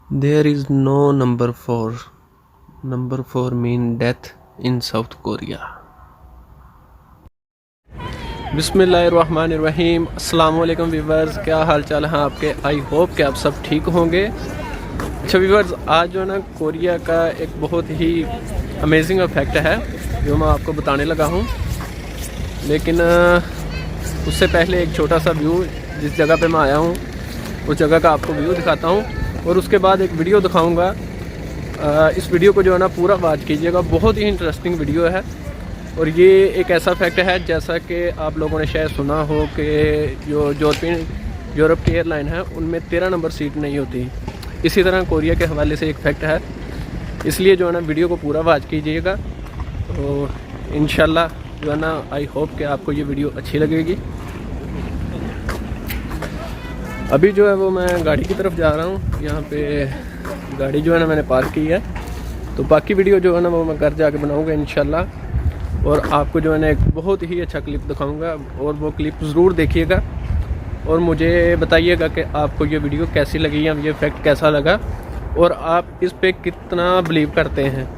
There is no number 4. Number 4 mean death in South Korea. बिस्मिल्लाहिर्रहमानिर्रहीम। अस्सलाम वालेकुम viewers, क्या हाल चाल है आपके। आई होप कि आप सब ठीक होंगे। अच्छा व्यूवर्स, आज जो है ना कोरिया का एक बहुत ही अमेजिंग इफेक्ट है जो मैं आपको बताने लगा हूँ, लेकिन उससे पहले एक छोटा सा व्यू जिस जगह पे मैं आया हूँ उस जगह का आपको व्यू दिखाता हूँ और उसके बाद एक वीडियो दिखाऊँगा। इस वीडियो को जो है ना पूरा वॉच कीजिएगा, बहुत ही इंटरेस्टिंग वीडियो है। और ये एक ऐसा फैक्ट है जैसा कि आप लोगों ने शायद सुना हो कि जो यूरोप की एयरलाइन है उनमें 13 नंबर सीट नहीं होती। इसी तरह कोरिया के हवाले से एक फैक्ट है, इसलिए जो है ना वीडियो को पूरा वॉच कीजिएगा। तो इंशाल्लाह जो है ना आई होप कि आपको ये वीडियो अच्छी लगेगी। अभी जो है वो मैं गाड़ी की तरफ जा रहा हूँ। यहाँ पे गाड़ी जो है ना मैंने पार्क की है, तो बाकी वीडियो जो है ना वो मैं घर जाके बनाऊँगा इंशाल्लाह। और आपको जो है ना एक बहुत ही अच्छा क्लिप दिखाऊंगा और वो क्लिप ज़रूर देखिएगा और मुझे बताइएगा कि आपको ये वीडियो कैसी लगी या ये फैक्ट कैसा लगा और आप इस पे कितना बिलीव करते हैं।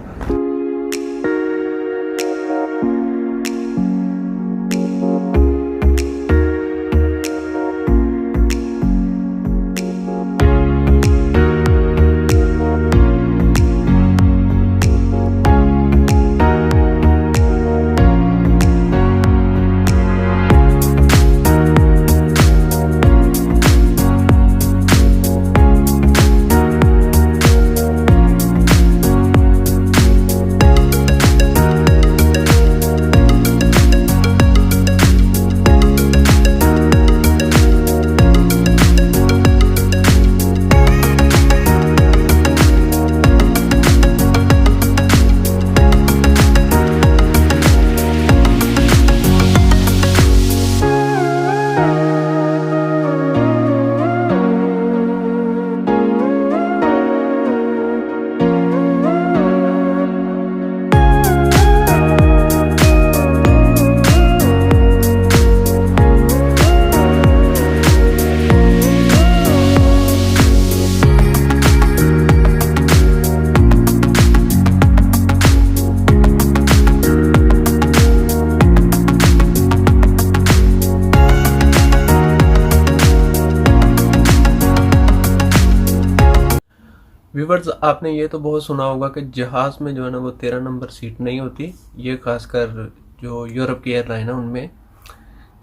व्यूवर्स, आपने ये तो बहुत सुना होगा कि जहाज़ में जो है ना वो 13 नंबर सीट नहीं होती। ये खासकर जो यूरोप की एयरलाइन है उनमें।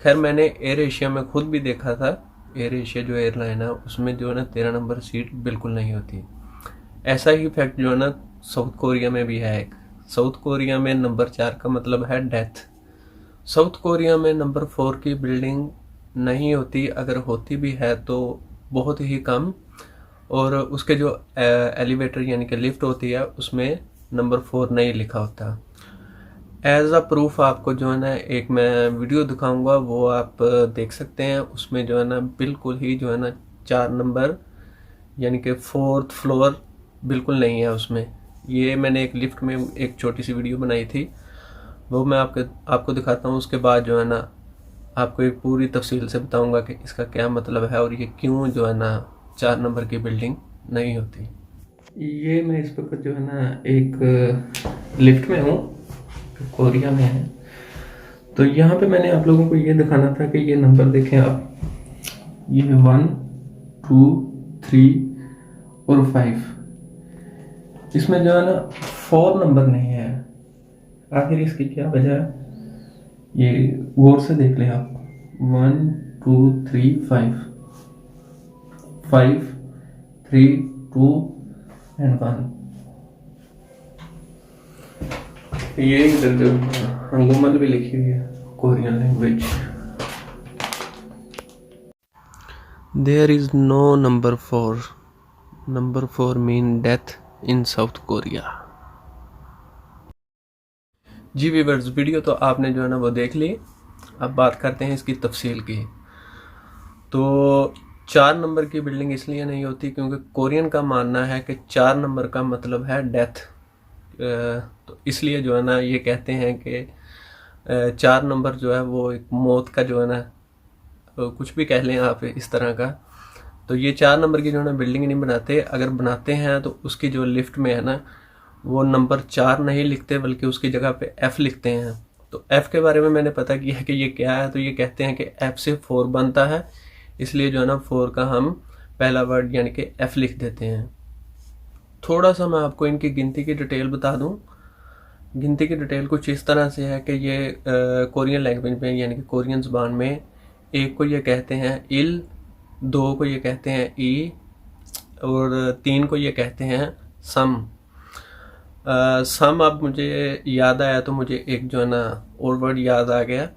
खैर मैंने एयर एशिया में खुद भी देखा था। एयर एशिया जो एयरलाइन है उसमें जो है ना 13 नंबर सीट बिल्कुल नहीं होती। ऐसा ही फैक्ट जो है ना साउथ कोरिया में भी है। एक साउथ कोरिया में नंबर 4 का मतलब है डेथ। साउथ कोरिया में नंबर 4 की बिल्डिंग नहीं होती, अगर होती भी है तो बहुत ही कम। और उसके जो एलिवेटर यानी कि लिफ्ट होती है उसमें नंबर 4 नहीं लिखा होता। एज अ प्रूफ आपको जो है ना एक मैं वीडियो दिखाऊंगा, वो आप देख सकते हैं। उसमें जो है ना बिल्कुल ही जो है ना 4 नंबर यानी कि 4th फ्लोर बिल्कुल नहीं है उसमें। ये मैंने एक लिफ्ट में एक छोटी सी वीडियो बनाई थी, वो मैं आपको दिखाता हूँ। उसके बाद जो है ना आपको एक पूरी तफसील से बताऊंगा कि इसका क्या मतलब है और ये क्यों जो है ना 4 नंबर की बिल्डिंग नहीं होती। ये मैं इस वक्त जो है ना एक लिफ्ट में हूँ, कोरिया में है। तो यहाँ पे मैंने आप लोगों को ये दिखाना था कि ये नंबर देखें आप, ये 1 2 3 और 5। इसमें जो है ना 4 नंबर नहीं है। आखिर इसकी क्या वजह है, ये गौर से देख लें आप। 1 2 3 5 5 3 2 एंड 1। ये इधर जो हंगुमल भी लिखी हुई है Korean language. There is no number 4। Number 4 mean death in South Korea. जी व्यूअर्स, वीडियो तो आपने जो है ना वो देख ली। अब बात करते हैं इसकी तफसील की। तो 4 नंबर की बिल्डिंग इसलिए नहीं होती क्योंकि कोरियन का मानना है कि 4 नंबर का मतलब है डेथ। तो इसलिए जो है ना ये कहते हैं कि 4 नंबर जो है वो एक मौत का जो है ना, कुछ भी कह लें आप इस तरह का। तो ये 4 नंबर की जो है ना बिल्डिंग नहीं बनाते, अगर बनाते हैं तो उसकी जो लिफ्ट में है ना वो नंबर 4 नहीं लिखते बल्कि उसकी जगह पे F लिखते हैं। तो F के बारे में मैंने पता किया है कि ये क्या है, तो ये कहते हैं कि F से 4 बनता है, इसलिए जो है ना 4 का हम पहला वर्ड यानी कि F लिख देते हैं। थोड़ा सा मैं आपको इनकी गिनती की डिटेल बता दूं। गिनती की डिटेल कुछ इस तरह से है कि ये कोरियन लैंग्वेज में यानी कि कोरियन ज़बान में एक को ये कहते हैं इल, 2 को ये कहते हैं ई और 3 को ये कहते हैं सम। सम अब मुझे याद आया तो मुझे एक जो है ना और वर्ड याद आ गया।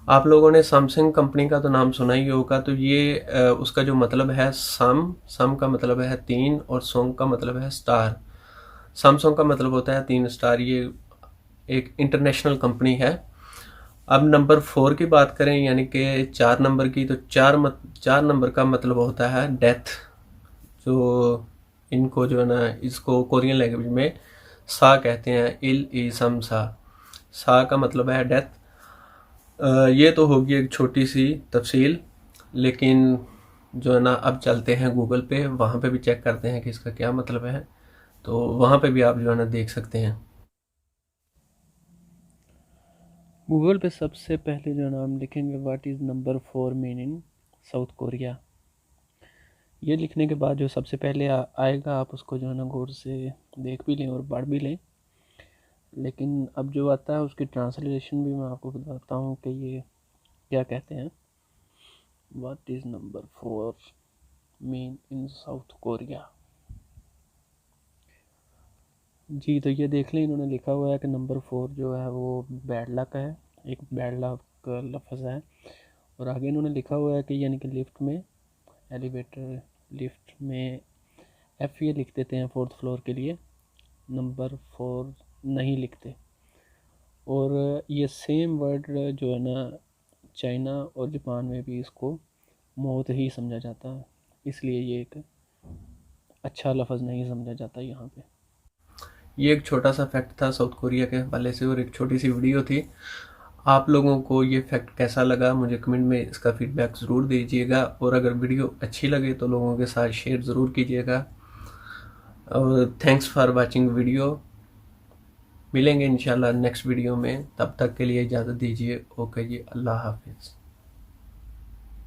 आप लोगों ने सैमसंग कंपनी का तो नाम सुना ही होगा, तो ये उसका जो मतलब है सम का मतलब है 3 और सोंग का मतलब है स्टार। सैमसंग का मतलब होता है 3 स्टार। ये एक इंटरनेशनल कंपनी है। अब नंबर 4 की बात करें यानी कि 4 नंबर की, तो 4 नंबर का मतलब होता है डेथ। जो इनको जो है ना इसको कोरियन लैंग्वेज में सा कहते हैं, इल ई सम सा का मतलब है डेथ। ये तो होगी एक छोटी सी तफसील, लेकिन जो है ना अब चलते हैं गूगल पे, वहाँ पे भी चेक करते हैं कि इसका क्या मतलब है। तो वहाँ पे भी आप जो है ना देख सकते हैं। गूगल पे सबसे पहले जो है ना हम लिखेंगे what is number 4 mean in South Korea. ये लिखने के बाद जो सबसे पहले आएगा आप उसको जो है ना गौर से देख भी लें और पढ़ भी लें। लेकिन अब जो आता है उसकी ट्रांसलेशन भी मैं आपको बताता हूँ कि ये क्या कहते हैं। What is number 4 mean in South Korea. जी तो ये देख लें, इन्होंने लिखा हुआ है कि नंबर 4 जो है वो बैड लक है, एक बैड लक का लफ्ज़ है। और आगे इन्होंने लिखा हुआ है कि यानी कि लिफ्ट में, एलिवेटर लिफ्ट में F ये लिख देते हैं 4th फ्लोर के लिए, नंबर 4 नहीं लिखते। और ये सेम वर्ड जो है ना चाइना और जापान में भी इसको मौत ही समझा जाता है, इसलिए ये एक अच्छा लफ्ज़ नहीं समझा जाता यहाँ पे। ये एक छोटा सा फैक्ट था साउथ कोरिया के हवाले से और एक छोटी सी वीडियो थी। आप लोगों को ये फैक्ट कैसा लगा मुझे कमेंट में इसका फीडबैक ज़रूर दीजिएगा, और अगर वीडियो अच्छी लगे तो लोगों के साथ शेयर ज़रूर कीजिएगा। और थैंक्स फॉर वाचिंग वीडियो। मिलेंगे इंशाल्लाह नेक्स्ट वीडियो में, तब तक के लिए इजाज़त दीजिए। ओके जी, अल्लाह हाफिज़।